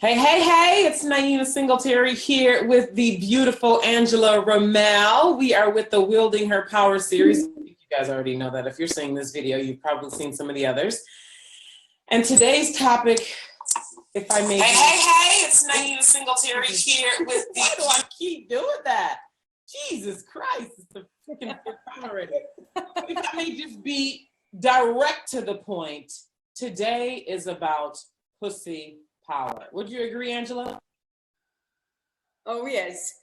Hey, hey, hey, it's Naima Singletary here with the beautiful Angela Ramel. We are with the Wielding Her Power series. I think you guys already know that. If you're seeing this video, you've probably seen some of the others. And today's topic, if I may... Hey, it's Naima Singletary here with the... Why do I keep doing that? Jesus Christ, it's the freaking time already. If I may just be direct to the point, today is about pussy power. Would you agree, Angela? Oh, yes.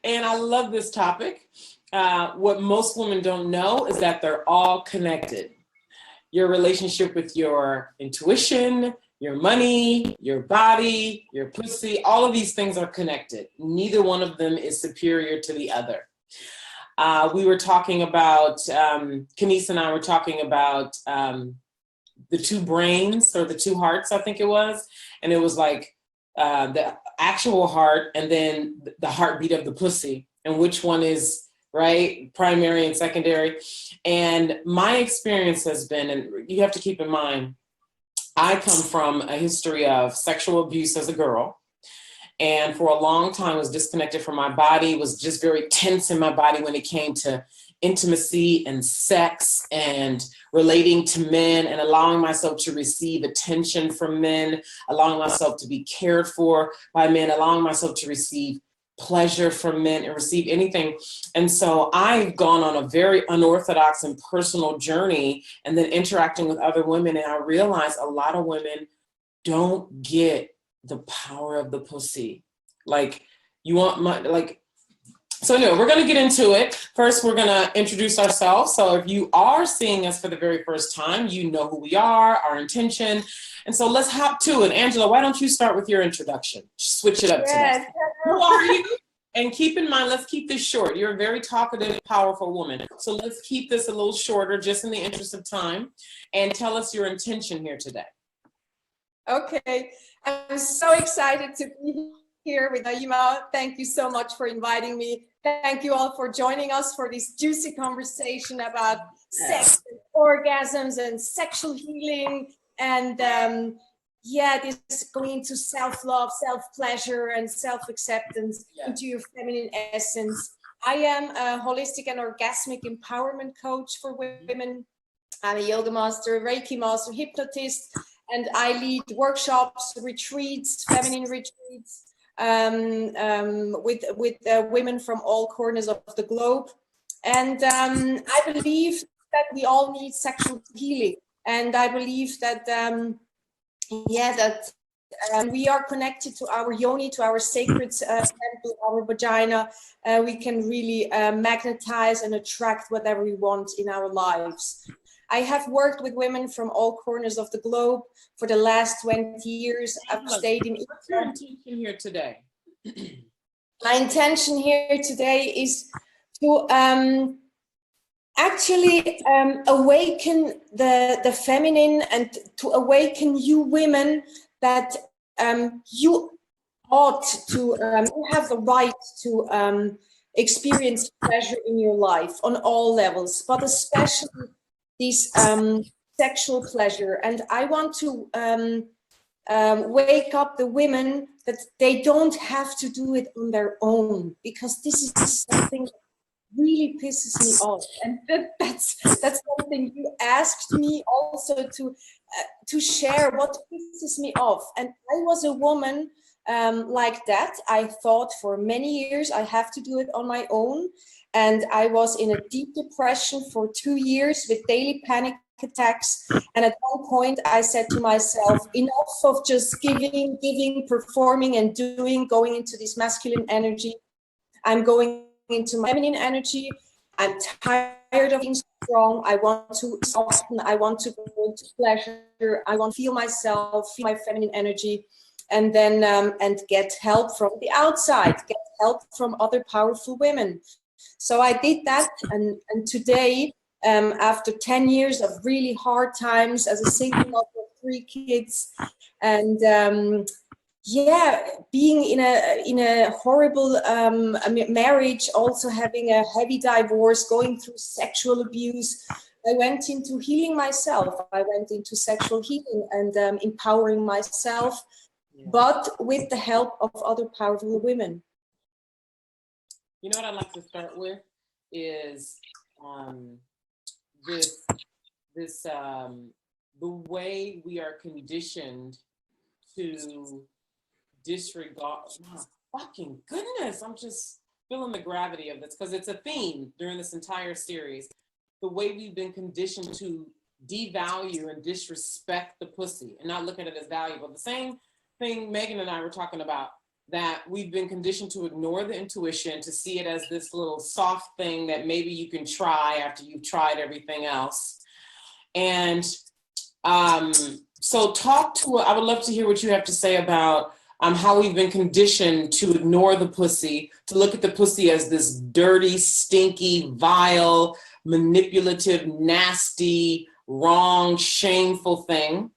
And I love this topic. What most women don't know is that they're all connected. Your relationship with your intuition, your money, your body, your pussy, all of these things are connected. Neither one of them is superior to the other. We were talking about, Kenise and I were talking about the two brains or the two hearts, I think it was. And it was like the actual heart and then the heartbeat of the pussy and which one is right, primary and secondary. And my experience has been, and you have to keep in mind, I come from a history of sexual abuse as a girl. And for a long time was disconnected from my body, was just very tense in my body when it came to intimacy and sex and relating to men and allowing myself to receive attention from men, allowing myself to be cared for by men, allowing myself to receive pleasure from men and receive anything. And so I've gone on a very unorthodox and personal journey and then interacting with other women. And I realized a lot of women don't get the power of the pussy. Like you want my, like, so anyway, we're going to get into it. First, we're going to introduce ourselves. So if you are seeing us for the very first time, you know who we are, our intention. And so let's hop to it. Angela, why don't you start with your introduction? Switch it up today. Who are you? And keep in mind, let's keep this short. You're a very talkative, powerful woman. So let's keep this a little shorter just in the interest of time. And tell us your intention here today. Okay. I'm so excited to be here with Naima. Thank you so much for inviting me. Thank you all for joining us for this juicy conversation about sex and orgasms and sexual healing and this going into self-love, self-pleasure and self-acceptance into your feminine essence. I am a holistic and orgasmic empowerment coach for women. I'm a yoga master, Reiki master, hypnotist, and I lead workshops, retreats, feminine retreats, with women from all corners of the globe. And I believe that we all need sexual healing. And I believe that, we are connected to our yoni, to our sacred temple, our vagina. We can really magnetize and attract whatever we want in our lives. I have worked with women from all corners of the globe for the last 20 years. I've stayed in... What's your intention here today? My intention here today is to actually awaken the feminine and to awaken you women that you ought to, you have the right to experience pleasure in your life on all levels, but especially this sexual pleasure. And I want to wake up the women that they don't have to do it on their own, because this is something that really pisses me off. And that's something you asked me also to share what pisses me off. And I was a woman like that. I thought for many years I have to do it on my own. And I was in a deep depression for 2 years with daily panic attacks. And at one point I said to myself, enough of just giving, performing and doing, going into this masculine energy. I'm going into my feminine energy. I'm tired of being strong. I want to soften. I want to go into pleasure. I want to feel myself, feel my feminine energy, and then and get help from the outside, get help from other powerful women. So I did that, and today, after 10 years of really hard times as a single mother of 3 kids, and being in a horrible marriage, also having a heavy divorce, going through sexual abuse, I went into healing myself. I went into sexual healing and empowering myself, but with the help of other powerful women. You know what I'd like to start with is the way we are conditioned to disregard. Oh, fucking goodness, I'm just feeling the gravity of this because it's a theme during this entire series. The way we've been conditioned to devalue and disrespect the pussy and not look at it as valuable. The same thing Megan and I were talking about, that we've been conditioned to ignore the intuition, to see it as this little soft thing that maybe you can try after you've tried everything else. And so I would love to hear what you have to say about how we've been conditioned to ignore the pussy, to look at the pussy as this dirty, stinky, vile, manipulative, nasty, wrong, shameful thing.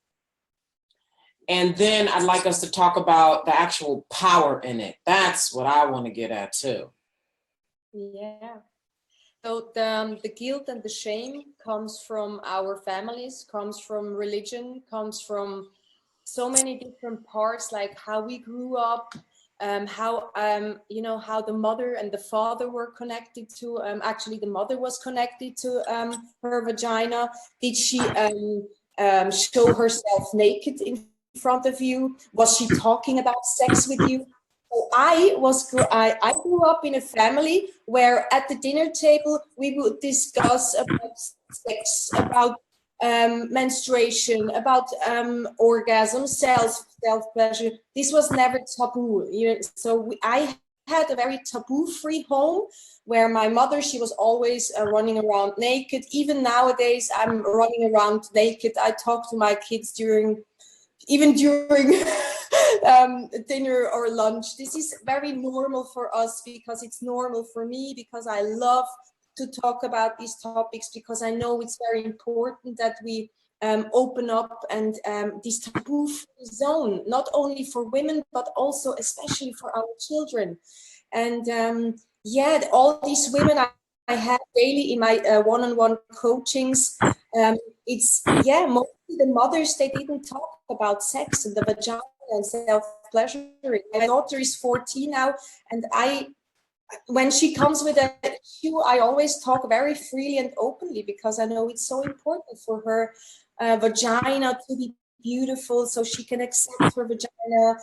And then I'd like us to talk about the actual power in it. That's what I want to get at too. Yeah. So the guilt and the shame comes from our families, comes from religion, comes from so many different parts, like how we grew up, how how the mother and the father were connected to. Actually, the mother was connected to her vagina. Did she show herself naked in front of you? Was she talking about sex with you? So I grew up in a family where at the dinner table we would discuss about sex, about menstruation, about orgasm, self pleasure. This was never taboo. So I had a very taboo-free home where my mother, she was always running around naked. Even nowadays, I'm running around naked. I talk to my kids during dinner or lunch. This is very normal for us because it's normal for me, because I love to talk about these topics, because I know it's very important that we open up and this taboo zone, not only for women, but also especially for our children. And all these women I have daily in my one-on-one coachings, mostly the mothers, they didn't talk about sex and the vagina and self-pleasuring. My daughter is 14 now, and when she comes with an issue, I always talk very freely and openly, because I know it's so important for her vagina to be beautiful, so she can accept her vagina,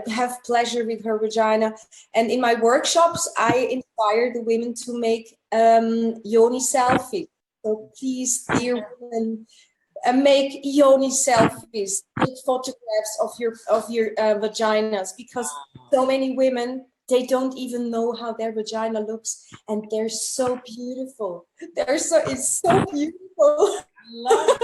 have pleasure with her vagina. And in my workshops, I inspire the women to make yoni selfies. So please, dear women, make yoni selfies, take photographs of your vaginas, because so many women, they don't even know how their vagina looks, and they're so beautiful. It's so beautiful. I love it.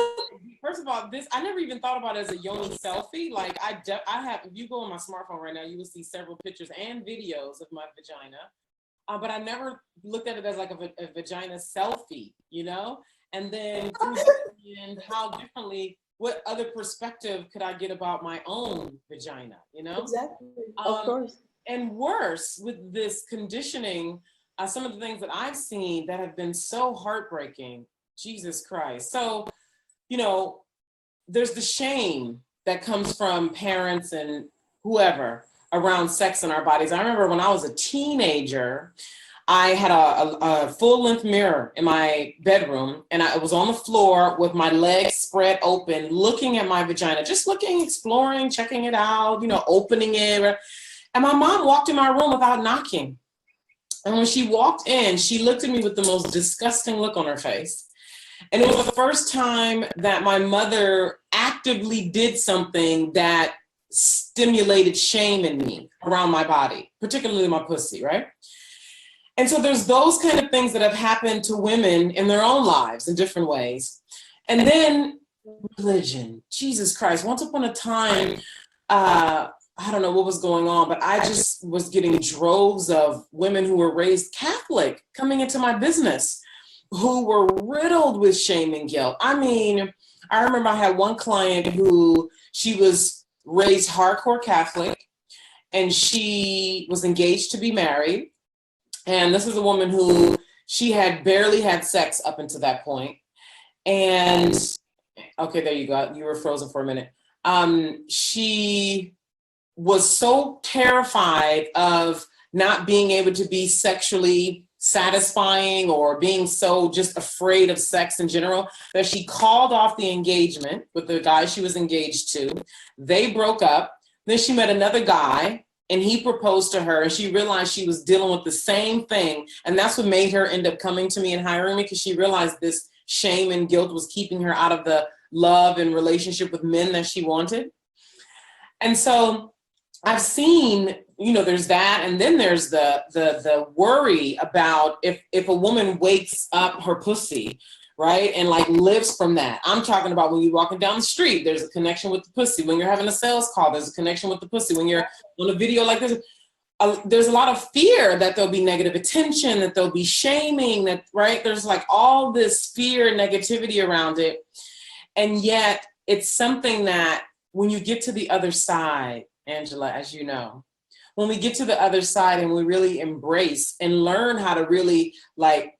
First of all, I never even thought about it as a yoni selfie. Like I have, if you go on my smartphone right now, you will see several pictures and videos of my vagina. But I never looked at it as like a vagina selfie, And then and how differently, what other perspective could I get about my own vagina, Exactly, of course. And worse, with this conditioning, some of the things that I've seen that have been so heartbreaking, Jesus Christ. So, there's the shame that comes from parents and whoever around sex in our bodies. I remember when I was a teenager, I had a full-length mirror in my bedroom, and I was on the floor with my legs spread open, looking at my vagina, just looking, exploring, checking it out, opening it. And my mom walked in my room without knocking. And when she walked in, she looked at me with the most disgusting look on her face. And it was the first time that my mother actively did something that stimulated shame in me around my body, particularly my pussy, right? And so there's those kind of things that have happened to women in their own lives in different ways. And then religion, Jesus Christ. Once upon a time, I don't know what was going on, but I just was getting droves of women who were raised Catholic coming into my business, who were riddled with shame and guilt. I mean, I remember I had one client who, she was raised hardcore Catholic, and she was engaged to be married. And this is a woman who, she had barely had sex up until that point. And okay, there you go. You were frozen for a minute. She was so terrified of not being able to be sexually satisfying or being so just afraid of sex in general that she called off the engagement with the guy she was engaged to. They broke up. Then she met another guy and he proposed to her, and she realized she was dealing with the same thing. And that's what made her end up coming to me and hiring me, because she realized this shame and guilt was keeping her out of the love and relationship with men that she wanted. And so I've seen, there's that, and then there's the worry about if a woman wakes up her pussy, right, and like lives from that. I'm talking about when you're walking down the street, there's a connection with the pussy. When you're having a sales call, there's a connection with the pussy. When you're on a video like this, there's a lot of fear that there'll be negative attention, that there'll be shaming, that, right, there's like all this fear and negativity around it. And yet it's something that when you get to the other side, Angela, as you know, when we get to the other side and we really embrace and learn how to really like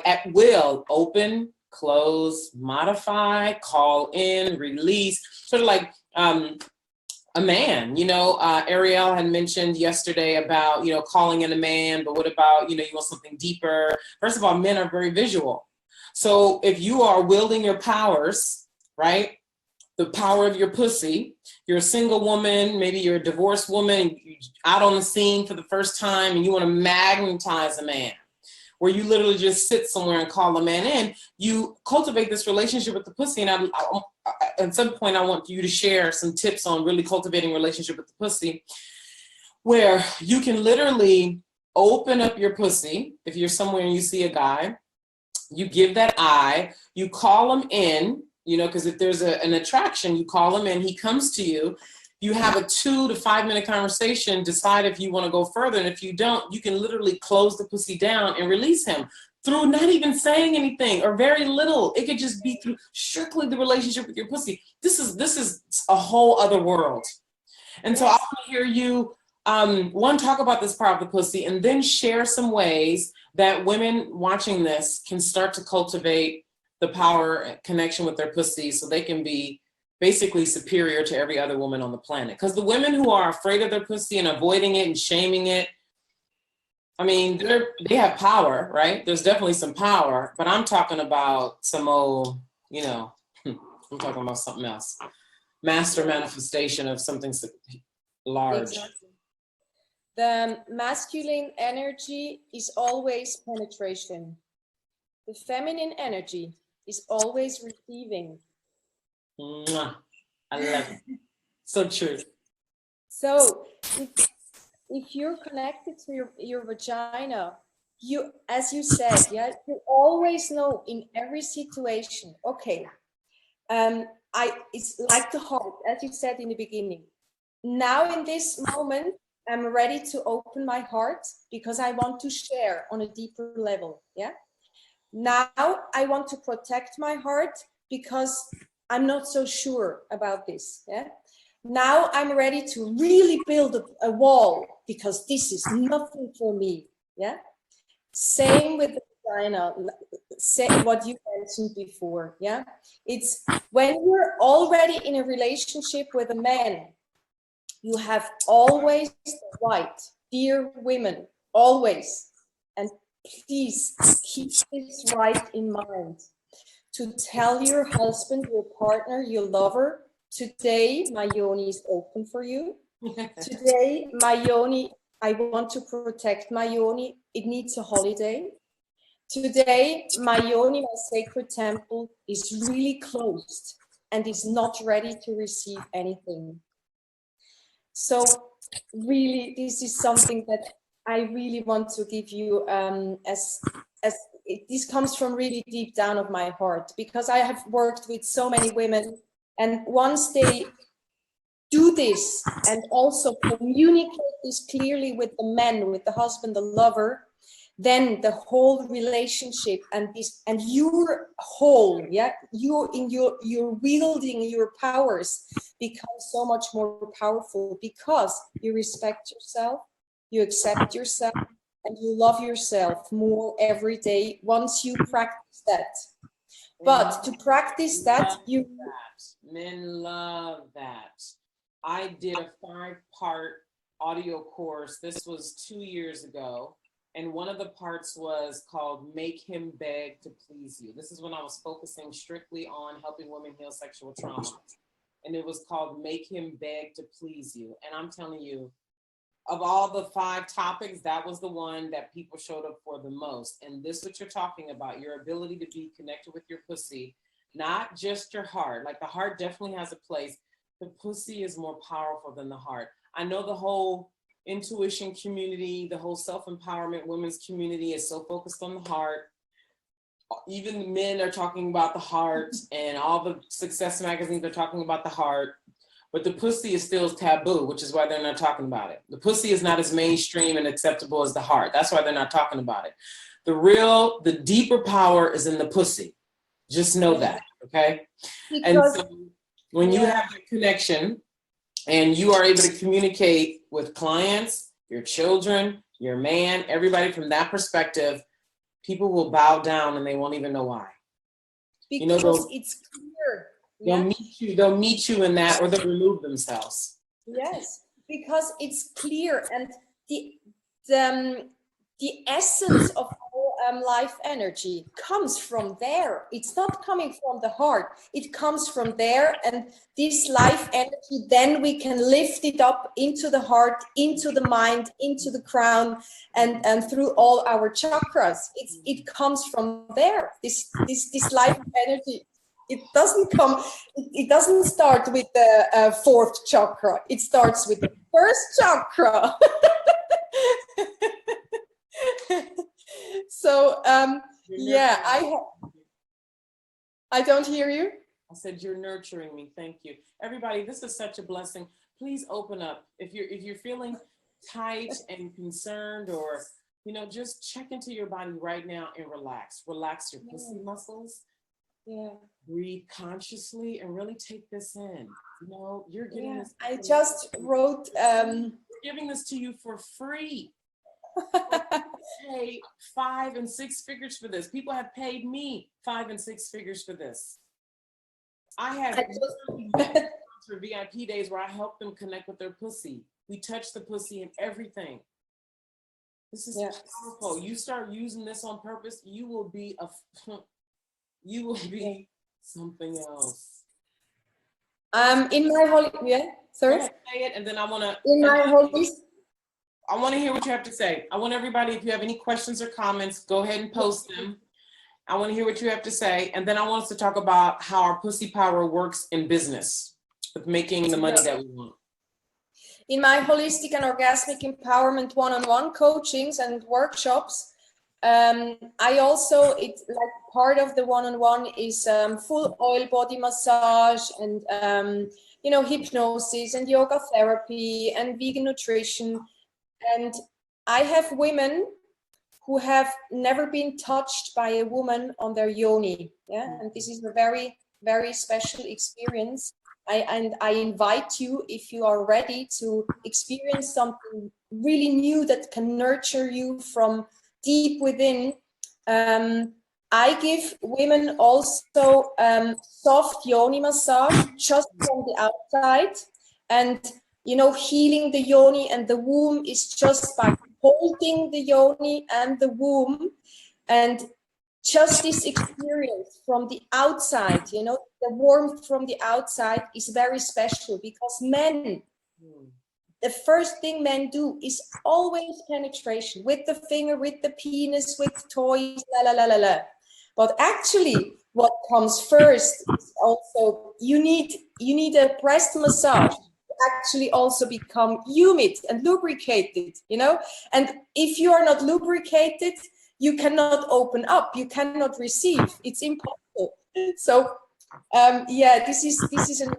at will, open, close, modify, call in, release, sort of like a man, Ariel had mentioned yesterday about, calling in a man, but what about, you want something deeper? First of all, men are very visual. So if you are wielding your powers, right, the power of your pussy, you're a single woman, maybe you're a divorced woman, you're out on the scene for the first time and you want to magnetize a man, where you literally just sit somewhere and call a man in, you cultivate this relationship with the pussy. And at some point, I want you to share some tips on really cultivating a relationship with the pussy, where you can literally open up your pussy. If you're somewhere and you see a guy, you give that eye, you call him in, because if there's an attraction, you call him in, he comes to you, you have a 2 to 5 minute conversation, decide if you want to go further. And if you don't, you can literally close the pussy down and release him through not even saying anything or very little. It could just be through strictly the relationship with your pussy. This is a whole other world. And so I want to hear you, one, talk about this part of the pussy, and then share some ways that women watching this can start to cultivate the power connection with their pussy so they can be basically superior to every other woman on the planet. Because the women who are afraid of their pussy and avoiding it and shaming it, I mean, they have power, right? There's definitely some power, but I'm talking about some old, I'm talking about something else. Master manifestation of something large. Exactly. The masculine energy is always penetration. The feminine energy is always receiving. Mwah. I love it. So true. So if you're connected to your vagina, you, as you said, you always know in every situation, okay, it's like the heart, as you said in the beginning. Now in this moment, I'm ready to open my heart because I want to share on a deeper level. Yeah. Now I want to protect my heart because I'm not so sure about this. Yeah. Now I'm ready to really build a wall because this is nothing for me. Yeah. Same with the vagina. Say what you mentioned before. Yeah. It's when you're already in a relationship with a man, you have always the right, dear women, always, and please keep this right in mind, to tell your husband, your partner, your lover, today my yoni is open for you. Today my yoni, I want to protect my yoni. It needs a holiday. Today my yoni, my sacred temple, is really closed and is not ready to receive anything. So really, this is something that I really want to give you this comes from really deep down of my heart, because I have worked with so many women, and once they do this and also communicate this clearly with the men, with the husband, the lover, then the whole relationship and your whole, you're wielding your powers become so much more powerful, because you respect yourself, you accept yourself, and you love yourself more every day once you practice that. But to practice that, men love that. I did a 5-part audio course. This was 2 years ago. And one of the parts was called Make Him Beg to Please You. This is when I was focusing strictly on helping women heal sexual trauma. And it was called Make Him Beg to Please You. And I'm telling you, of all the 5 topics, that was the one that people showed up for the most. And this is what you're talking about, your ability to be connected with your pussy, not just your heart. Like the heart definitely has a place. The pussy is more powerful than the heart. I know the whole intuition community, the whole self-empowerment women's community is so focused on the heart. Even the men are talking about the heart, and all the success magazines are talking about the heart. But the pussy is still taboo, which is why they're not talking about it. The pussy is not as mainstream and acceptable as the heart. That's why they're not talking about it. The deeper power is in the pussy. Just know that, okay? And so when you have that connection and you are able to communicate with clients, your children, your man, everybody from that perspective, people will bow down and they won't even know why. Because it's clear. They'll meet you in that, or they'll remove themselves. Yes, because it's clear, and the essence of our life energy comes from there. It's not coming from the heart. It comes from there, and this life energy, then we can lift it up into the heart, into the mind, into the crown, and through all our chakras. It comes from there. This life energy. It doesn't start with the 4th chakra. It starts with the 1st chakra. So, I don't hear you. I said, you're nurturing me. Thank you. Everybody, this is such a blessing. Please open up. If you're feeling tight and concerned, or, just check into your body right now and relax. Relax your pussy muscles. Yeah. Breathe consciously and really take this in. You're getting this. I just wrote. We're giving this to you for free. Pay 5 and 6 figures for this. People have paid me 5 and 6 figures for this. I have for VIP days where I help them connect with their pussy. We touch the pussy and everything. This is powerful. You start using this on purpose, you will be something else. In my sorry. Say it, and then I want to. I want to hear what you have to say. I want everybody, if you have any questions or comments, go ahead and post them. I want to hear what you have to say, and then I want us to talk about how our pussy power works in business with making the money that we want. In my holistic and orgasmic empowerment one-on-one coachings and workshops, I also, part of the one-on-one is full oil body massage and, hypnosis and yoga therapy and vegan nutrition. And I have women who have never been touched by a woman on their yoni. Yeah. And this is a very, very special experience. I invite you, if you are ready to experience something really new that can nurture you from deep within. I give women also soft yoni massage just from the outside, and healing the yoni and the womb is just by holding the yoni and the womb, and just this experience from the outside, the warmth from the outside is very special, because men, the first thing men do is always penetration with the finger, with the penis, with toys, la la la la la. But actually, what comes first is also you need a breast massage to actually also become humid and lubricated, And if you are not lubricated, you cannot open up, you cannot receive. It's impossible. So this is an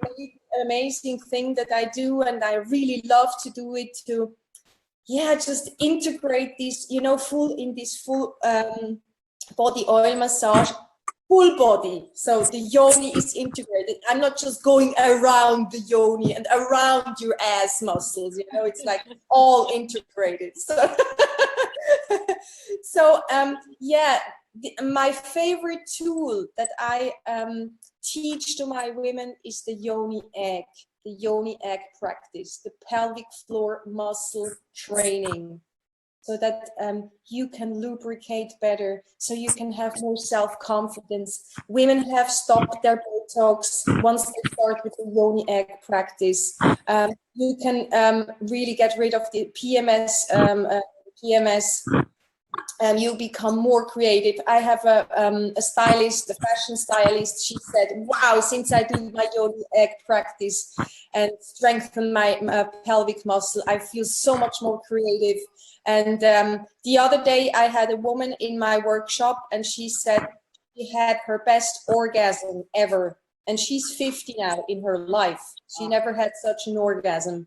amazing thing that I do, and I really love to do it to just integrate this, full body oil massage, full body. So the yoni is integrated. I'm not just going around the yoni and around your ass muscles, it's like all integrated. So my favorite tool that I teach to my women is the yoni egg practice, the pelvic floor muscle training, so that you can lubricate better, so you can have more self-confidence. Women have stopped their Botox once they start with the yoni egg practice. You can really get rid of the PMS. You become more creative. I have a stylist, a fashion stylist. She said, wow, since I do my yoni egg practice and strengthen my pelvic muscle, I feel so much more creative. And the other day I had a woman in my workshop, and she said she had her best orgasm ever. And she's 50 now in her life. She never had such an orgasm.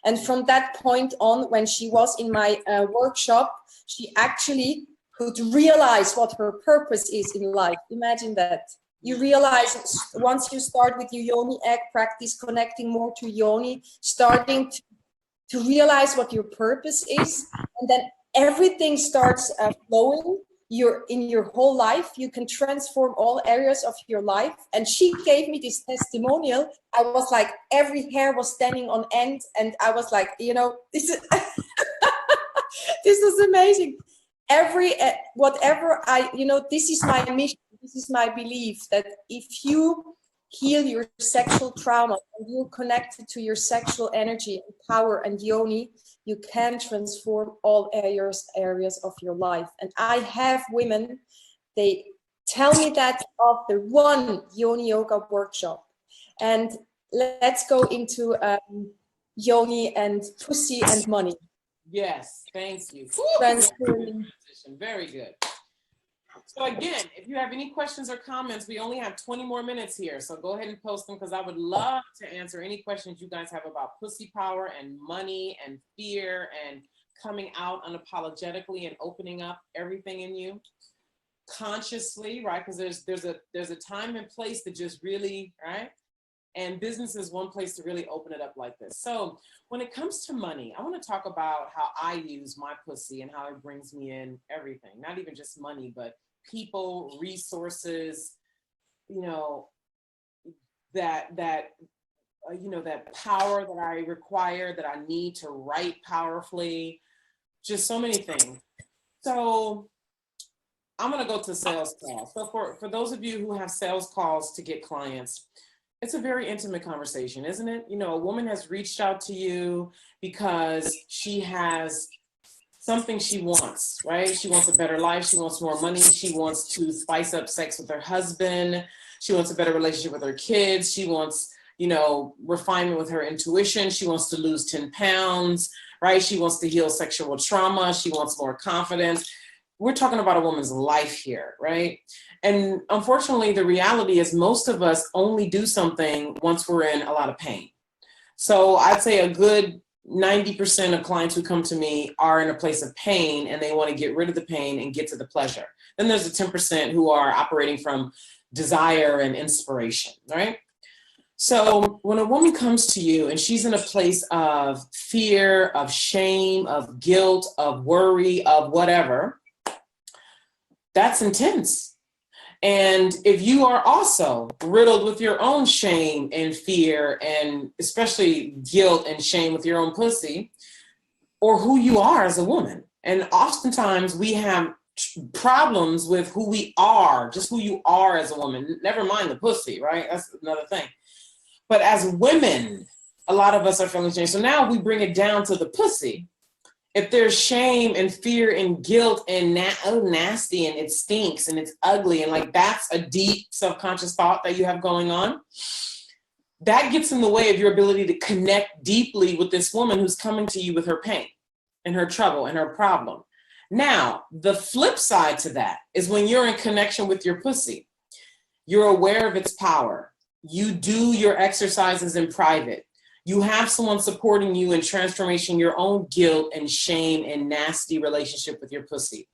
And from that point on, when she was in my workshop, she actually could realize what her purpose is in life. Imagine that. You realize once you start with your yoni egg practice, connecting more to yoni, starting to realize what your purpose is, and then everything starts flowing. You're in your whole life, you can transform all areas of your life. And she gave me this testimonial. I was like, every hair was standing on end, and I was like, this is this is amazing. Whatever this is my mission, this is my belief, that if you heal your sexual trauma and you're connected to your sexual energy and power and yoni, you can transform all areas of your life. And I have women, they tell me that after one yoni yoga workshop. And let's go into yoni and pussy and money. Yes, thank you. Very good. So again, if you have any questions or comments, we only have 20 more minutes here. So go ahead and post them, because I would love to answer any questions you guys have about pussy power and money and fear and coming out unapologetically and opening up everything in you consciously, right? Because there's a time and place to just really, right? And business is one place to really open it up like this. So when it comes to money, I want to talk about how I use my pussy and how it brings me in everything, not even just money, but people, resources, that power that I require, that I need to write powerfully, just so many things. So I'm going to go to sales calls. So for those of you who have sales calls to get clients, it's a very intimate conversation, isn't it? A woman has reached out to you because she has something she wants, right? She wants a better life. She wants more money. She wants to spice up sex with her husband. She wants a better relationship with her kids. She wants, refinement with her intuition. She wants to lose 10 pounds, right? She wants to heal sexual trauma. She wants more confidence. We're talking about a woman's life here, right? And unfortunately, the reality is most of us only do something once we're in a lot of pain. So I'd say a good 90% of clients who come to me are in a place of pain, and they want to get rid of the pain and get to the pleasure. Then there's the 10% who are operating from desire and inspiration, right? So when a woman comes to you and she's in a place of fear, of shame, of guilt, of worry, of whatever, that's intense. And if you are also riddled with your own shame and fear, and especially guilt and shame with your own pussy, or who you are as a woman, and oftentimes we have problems with who we are, just who you are as a woman, never mind the pussy, right? That's another thing. But as women, a lot of us are feeling shame. So now we bring it down to the pussy. If there's shame and fear and guilt and nasty and it stinks and it's ugly and like that's a deep subconscious thought that you have going on, that gets in the way of your ability to connect deeply with this woman who's coming to you with her pain and her trouble and her problem. Now, the flip side to that is when you're in connection with your pussy, you're aware of its power. You do your exercises in private. You have someone supporting you in transformation, your own guilt and shame and nasty relationship with your pussy.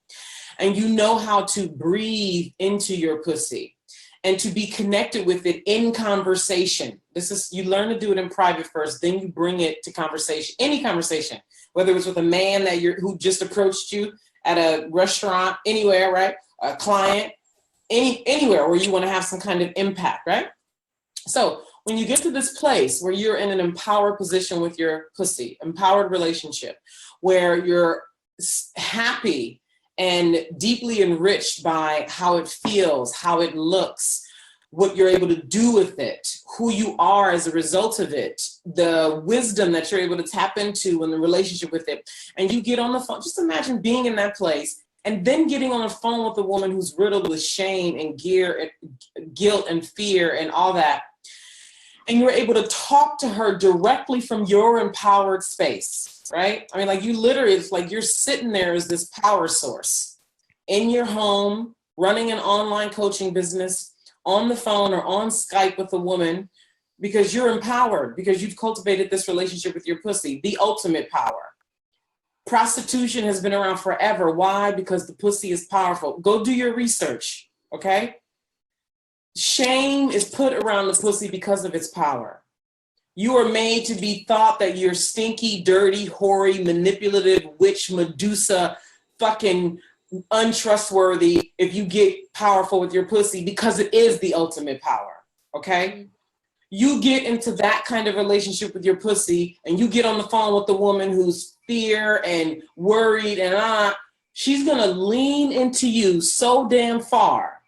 And you know how to breathe into your pussy and to be connected with it in conversation. You learn to do it in private first, then you bring it to conversation, any conversation, whether it's with a man who just approached you at a restaurant, anywhere, right? a client, anywhere where you want to have some kind of impact, right? So when you get to this place where you're in an empowered position with your pussy, empowered relationship, where you're happy and deeply enriched by how it feels, how it looks, what you're able to do with it, who you are as a result of it, the wisdom that you're able to tap into in the relationship with it, and you get on the phone. Just imagine being in that place and then getting on the phone with a woman who's riddled with shame and guilt and fear and all that. And you're able to talk to her directly from your empowered space, right? I mean, like, you literally, it's like you're sitting there as this power source in your home, running an online coaching business, on the phone or on Skype with a woman, because you're empowered, because you've cultivated this relationship with your pussy, the ultimate power. Prostitution has been around forever. Why? Because the pussy is powerful. Go do your research, okay? Shame is put around the pussy because of its power. You are made to be thought that you're stinky, dirty, hoary, manipulative, witch, Medusa, fucking untrustworthy if you get powerful with your pussy, because it is the ultimate power, okay? Mm-hmm. You get into that kind of relationship with your pussy and you get on the phone with the woman who's fear and worried and she's gonna lean into you so damn far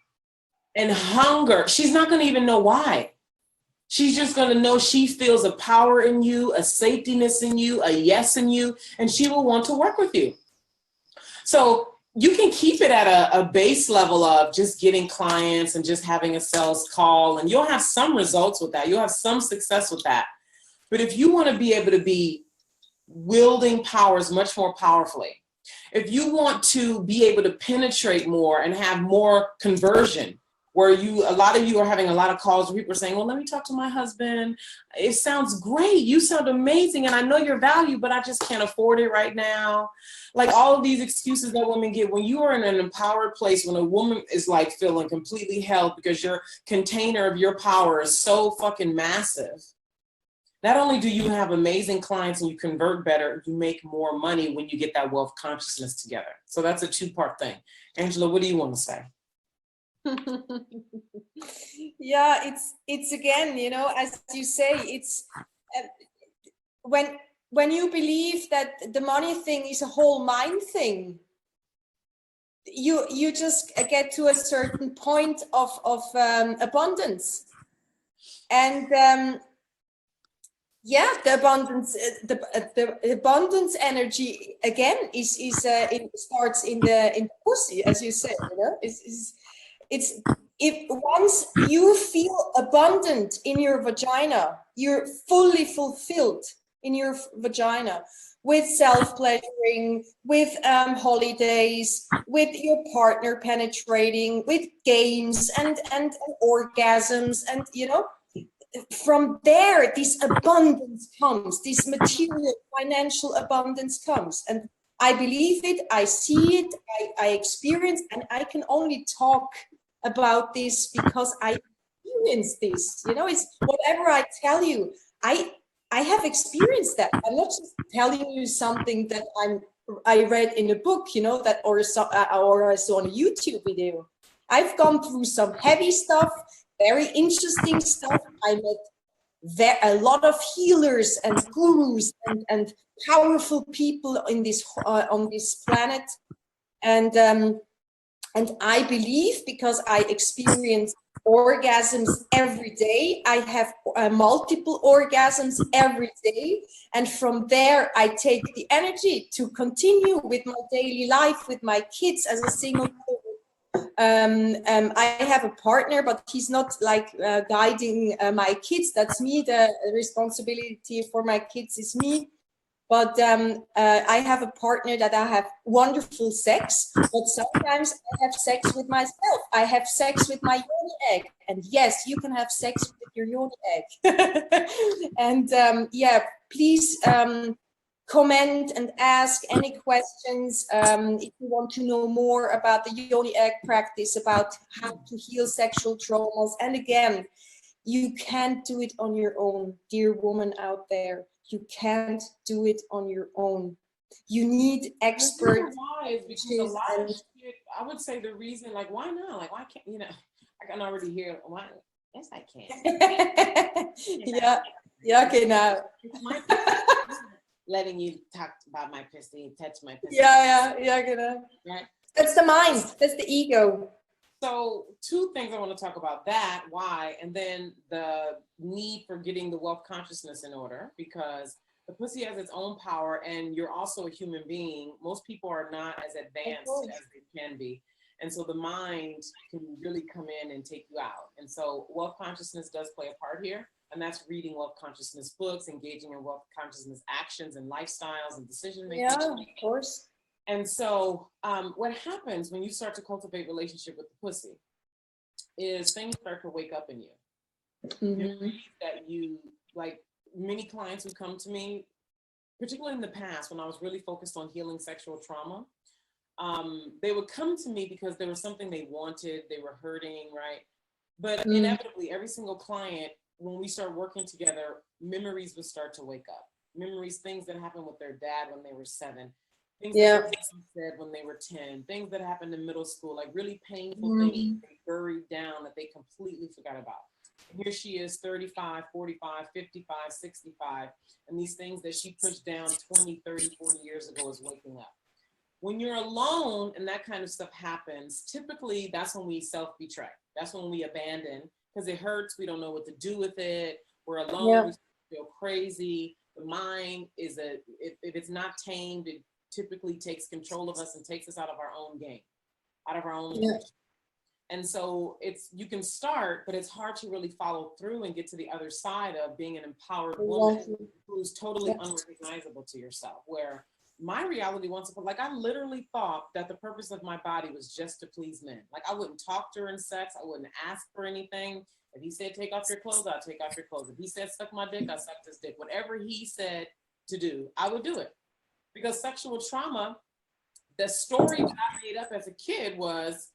and hunger. She's not gonna even know why. She's just gonna know she feels a power in you, a safetyness in you, a yes in you, and she will want to work with you. So you can keep it at a base level of just getting clients and just having a sales call, and you'll have some results with that. You'll have some success with that. But if you want to be able to be wielding powers much more powerfully, if you want to be able to penetrate more and have more conversion, where a lot of you are having a lot of calls where people are saying, well, let me talk to my husband. It sounds great. You sound amazing. And I know your value, but I just can't afford it right now. Like all of these excuses that women get, when you are in an empowered place, when a woman is like feeling completely held because your container of your power is so fucking massive, not only do you have amazing clients and you convert better, you make more money when you get that wealth consciousness together. So that's a two-part thing. Angela, what do you want to say? Yeah, it's again, as you say, it's when you believe that the money thing is a whole mind thing, you just get to a certain point of abundance, and the abundance energy again it starts in the pussy, as you said. It's if once you feel abundant in your vagina, you're fully fulfilled in your vagina, with self-pleasuring, with holidays, with your partner penetrating, with games and orgasms, and from there this abundance comes, this material financial abundance comes. And I believe it, I see it, I experience, and I can only talk about this because I experienced this. It's whatever I tell you, I have experienced that. I'm not just telling you something that I read in a book, that or I saw on a YouTube video. I've gone through some heavy stuff, very interesting stuff. I met a lot of healers and gurus and powerful people in this on this planet, and I believe, because I experience orgasms every day, I have multiple orgasms every day, and from there I take the energy to continue with my daily life, with my kids as a single mother. I have a partner, but he's not like guiding my kids. That's me. The responsibility for my kids is me. But I have a partner that I have wonderful sex, but sometimes I have sex with myself. I have sex with my yoni egg. And yes, you can have sex with your yoni egg. And please comment and ask any questions if you want to know more about the yoni egg practice, about how to heal sexual traumas. And again, you can't do it on your own, dear woman out there. You can't do it on your own. You need The expert reason why is because a lot of shit, I would say the reason, like, why not? Like, why can't, you know, I can already hear, why? Yes, I can. Ja, ja, genau. It's my letting you talk about my pussy, touch my pussy. Ja, genau. Right? That's the mind. That's the ego. So 2 things I want to talk about, that, why, and then the need for getting the wealth consciousness in order, because the pussy has its own power and you're also a human being. Most people are not as advanced as they can be. And so the mind can really come in and take you out. And so wealth consciousness does play a part here. And that's reading wealth consciousness books, engaging in wealth consciousness actions and lifestyles and decision making. Yeah, of course. And so what happens when you start to cultivate relationship with the pussy is things start to wake up in you. Mm-hmm. That you, like many clients who come to me, particularly in the past when I was really focused on healing sexual trauma, they would come to me because there was something they wanted, they were hurting, right? But inevitably, every single client, when we start working together, memories would start to wake up. Memories, things that happened with their dad when they were 7, things that their mom said when they were 10, things that happened in middle school, like really painful things they buried down that they completely forgot about. And here she is, 35, 45, 55, 65, and these things that she pushed down 20, 30, 40 years ago is waking up. When you're alone and that kind of stuff happens, typically that's when we self-betray. That's when we abandon because it hurts. We don't know what to do with it. We're alone. We feel crazy. The mind is if it's not tamed, it typically takes control of us and takes us out of our own game, out of our own leadership. And so you can start, but it's hard to really follow through and get to the other side of being an empowered woman who's totally unrecognizable to yourself, where my reality once upon, like I literally thought that the purpose of my body was just to please men. Like I wouldn't talk during sex. I wouldn't ask for anything. If he said, take off your clothes, I'll take off your clothes. If he said, suck my dick, I sucked his dick. Whatever he said to do, I would do it. Because sexual trauma, the story that I made up as a kid was,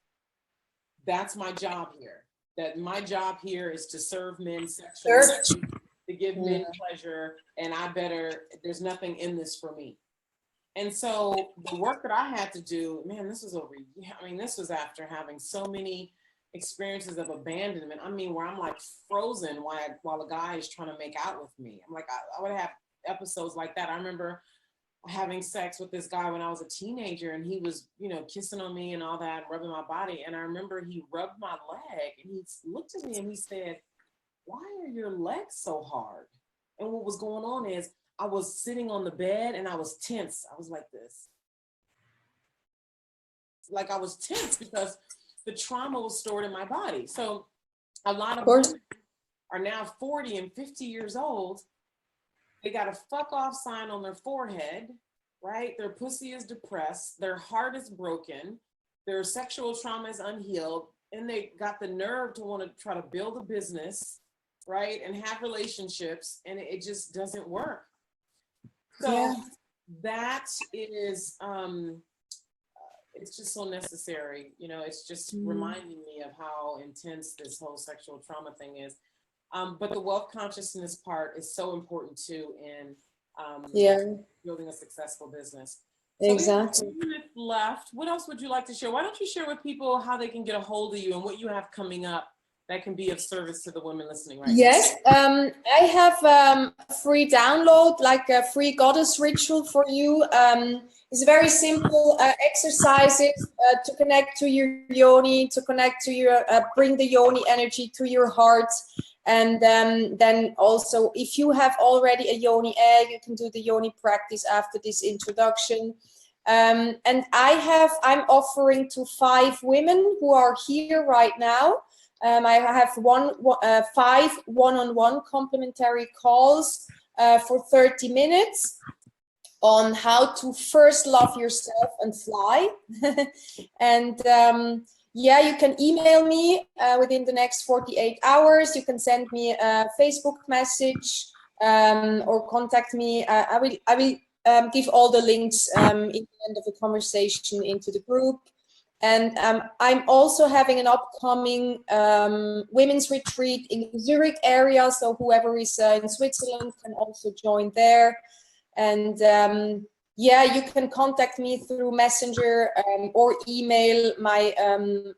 that's my job here. That my job here is to serve men sexually, to give men pleasure, and there's nothing in this for me. And so the work that I had to do, man, this was after having so many experiences of abandonment. I mean, where I'm like frozen while a guy is trying to make out with me. I'm like, I would have episodes like that. I remember having sex with this guy when I was a teenager and he was, kissing on me and all that, rubbing my body. And I remember he rubbed my leg and he looked at me and he said, why are your legs so hard? And what was going on is I was sitting on the bed and I was tense. I was like this. Like I was tense because the trauma was stored in my body. So a lot of women are now 40 and 50 years old. They got a fuck off sign on their forehead, right? Their pussy is depressed. Their heart is broken. Their sexual trauma is unhealed. And they got the nerve to want to try to build a business, right? And have relationships. And it just doesn't work. So that is, it's just so necessary. It's just reminding me of how intense this whole sexual trauma thing is. But the wealth consciousness part is so important too in building a successful business. So Exactly. we have 2 minutes left. What else would you like to share? Why don't you share with people how they can get a hold of you and what you have coming up that can be of service to the women listening right now? I have a free download, like a free goddess ritual for you. It's very simple exercises to connect to your yoni, to connect to your, bring the yoni energy to your heart. And then also, if you have already a yoni egg, you can do the yoni practice after this introduction. And I'm offering to 5 women who are here right now. I have 5 one-on-one complimentary calls for 30 minutes on how to first love yourself and fly. And you can email me within the next 48 hours. You can send me a Facebook message or contact me. I will give all the links in the end of the conversation into the group. And I'm also having an upcoming women's retreat in the Zurich area. So whoever is in Switzerland can also join there. And yeah, you can contact me through Messenger or email. My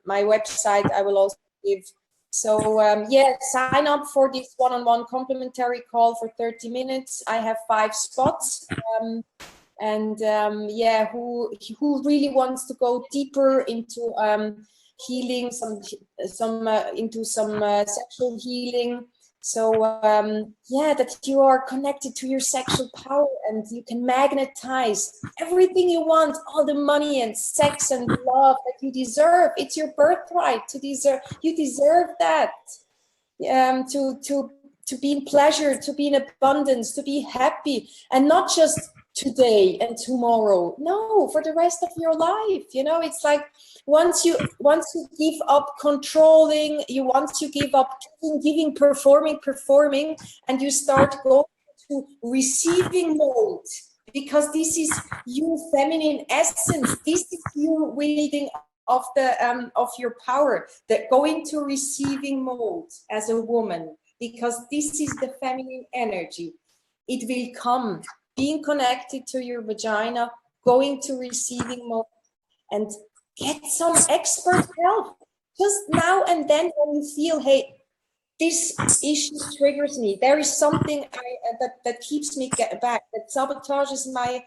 website I will also give. So yeah, sign up for this one-on-one complimentary call for 30 minutes. I have 5 spots. And yeah, who really wants to go deeper into healing, into some sexual healing. So yeah, that you are connected to your sexual power and you can magnetize everything you want, all the money and sex and love that you deserve. It's your birthright to deserve. You deserve that. To be in pleasure, to be in abundance, to be happy, and not just today and tomorrow. No, for the rest of your life. You know, it's like once you give up controlling, once you give up giving, performing, and you start going to receiving mode, because this is your feminine essence. This is you wielding of your power, that go into receiving mode as a woman, because this is the feminine energy. It will come, being connected to your vagina, going to receiving mode, and get some expert help just now and then when you feel, hey, this issue triggers me. There is something that keeps me back, that sabotages my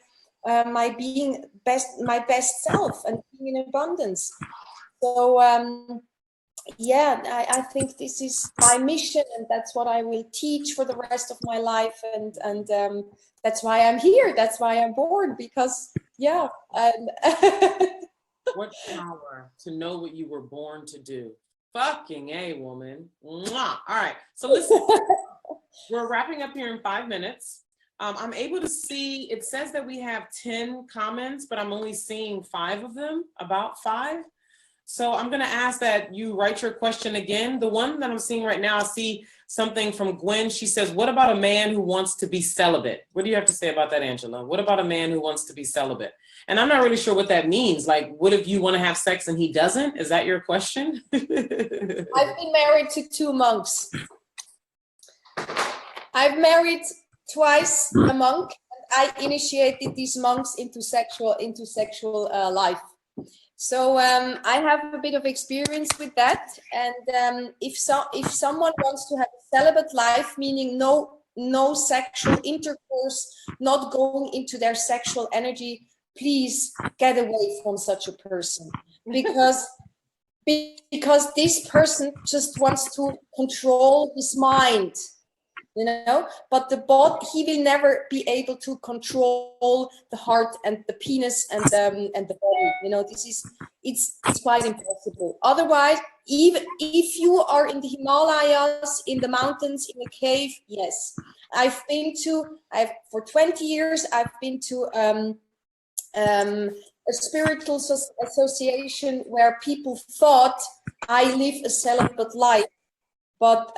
best self and being in abundance. So yeah, I think this is my mission, and that's what I will teach for the rest of my life, and that's why I'm here. That's why I'm born, because yeah. What power to know what you were born to do. Fucking A, woman. Mwah. All right. So listen, we're wrapping up here in 5 minutes. I'm able to see, it says that we have 10 comments, but I'm only seeing 5 of them, about 5. So I'm going to ask that you write your question again. The one that I'm seeing right now, I see something from Gwen. She says, what about a man who wants to be celibate? What do you have to say about that, Angela? What about a man who wants to be celibate? And I'm not really sure what that means. Like, what if you want to have sex and he doesn't? Is that your question? I've been married to 2 monks. I've married twice a monk, and I initiated these monks into sexual life. So I have a bit of experience with that, and if someone wants to have a celibate life, meaning no sexual intercourse, not going into their sexual energy, please get away from such a person, because this person just wants to control his mind. You know, but the body, he will never be able to control the heart and the penis and the body. You know, it's quite impossible. Otherwise, even if you are in the Himalayas, in the mountains, in a cave, yes. For 20 years, I've been to a spiritual association where people thought I live a celibate life. But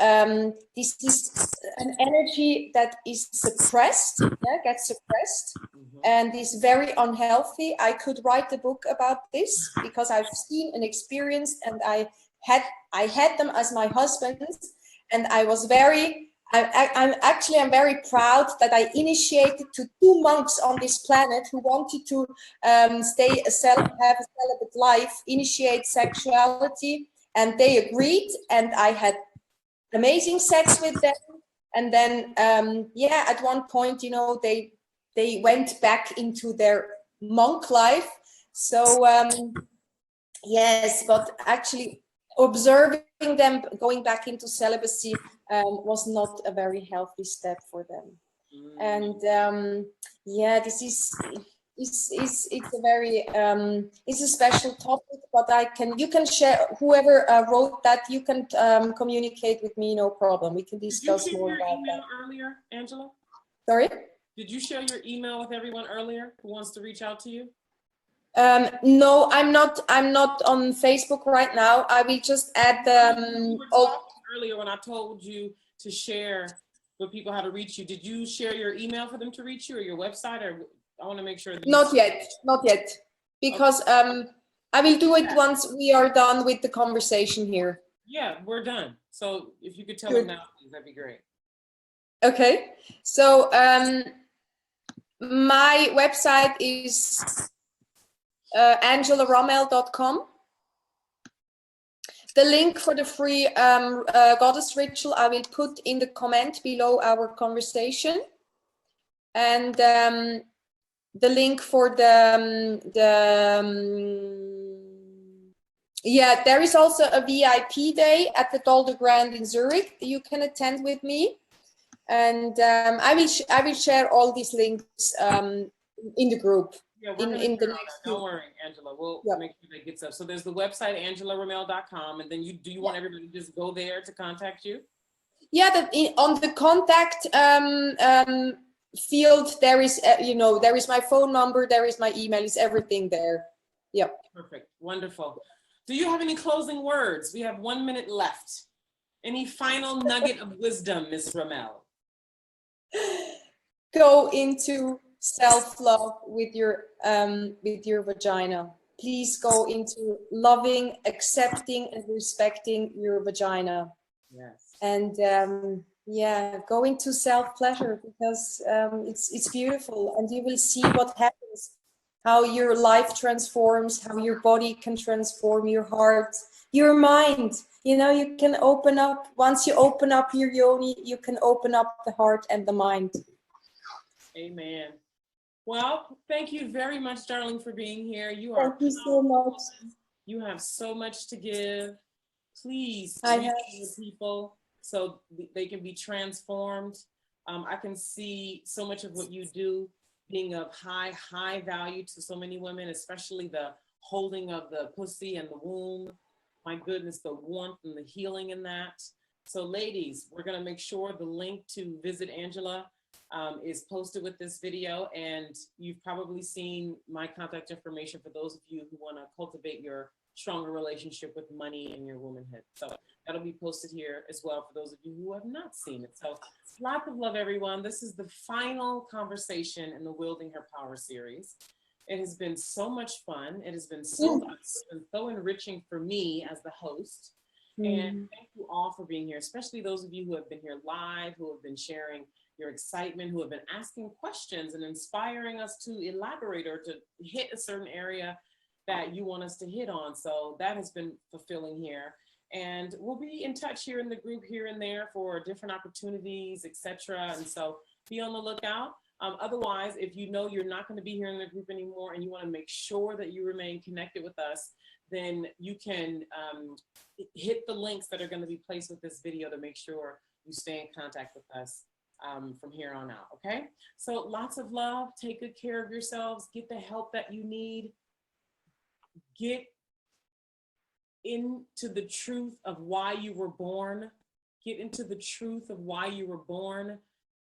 this is an energy that is suppressed, gets suppressed, and is very unhealthy. I could write a book about this because I've seen and experienced, and I had them as my husbands, and I was I'm very proud that I initiated to 2 monks on this planet who wanted to have a celibate life, initiate sexuality, and they agreed, and I had amazing sex with them. And then at one point, you know, they went back into their monk life. So yes, but actually observing them going back into celibacy was not a very healthy step for them. And this is it's a very it's a special topic, but you can share, whoever wrote that, you can communicate with me, no problem. We can discuss more about that. Earlier, Angela? Sorry? Did you share your email with everyone earlier who wants to reach out to you? No, I'm not on Facebook right now. I will just add earlier when I told you to share with people how to reach you. Did you share your email for them to reach you, or your website, or I want to make sure that not yet, because okay. I will do it once we are done with the conversation here. Yeah, we're done. So if you could tell them now, please, that'd be great. Okay. So My website is angelaramel.com. The link for the free goddess ritual I will put in the comment below our conversation, and the link for yeah, there is also a VIP day at the Dolder Grand in Zurich you can attend with me, and I will share all these links in the group. Yeah, we're in the next. Don't worry, Angela. We'll make sure that gets up. So there's the website angelaramel.com, and then do you want everybody to just go there to contact you? Yeah, on the contact field there is there is my phone number, there is my email, is everything there. Yep. Perfect. Wonderful. Do you have any closing words? We have 1 minute left. Any final nugget of wisdom, Miss Ramel? Go into self-love with your vagina. Please go into loving, accepting, and respecting your vagina. Yes. And yeah, go into self-pleasure, because it's beautiful, and you will see what happens, how your life transforms, how your body can transform, your heart, your mind. You can open up, once you open up your yoni, you can open up the heart and the mind. Amen. Well, thank you very much, darling, for being here. Thank you so much. You have so much to give. Please I reach people so they can be transformed. I can see so much of what you do being of high value to so many women, especially the holding of the pussy and the womb. My goodness, the warmth and the healing in that. So ladies, we're gonna make sure the link to visit Angela is posted with this video, and you've probably seen my contact information for those of you who want to cultivate your stronger relationship with money and your womanhood. So that'll be posted here as well for those of you who have not seen it. So lots of love, everyone. This is the final conversation in the Wielding Her Power series. It has been so much fun. It has been so enriching for me as the host. And thank you all for being here, especially those of you who have been here live, who have been sharing your excitement, who have been asking questions and inspiring us to elaborate or to hit a certain area that you want us to hit on. So that has been fulfilling here. And we'll be in touch here in the group here and there for different opportunities, etc. And so be on the lookout. Otherwise, if you know you're not going to be here in the group anymore and you want to make sure that you remain connected with us, then you can hit the links that are going to be placed with this video to make sure you stay in contact with us from here on out. Okay, so lots of love. Take good care of yourselves. Get the help that you need. Get into the truth of why you were born. Get into the truth of why you were born,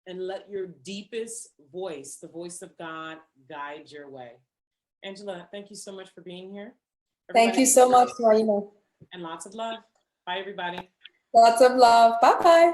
and let your deepest voice, the voice of God, guide your way. Angela, thank you so much for being here. Thank you so much, Naima. And lots of love. Bye, everybody. Lots of love. Bye-bye.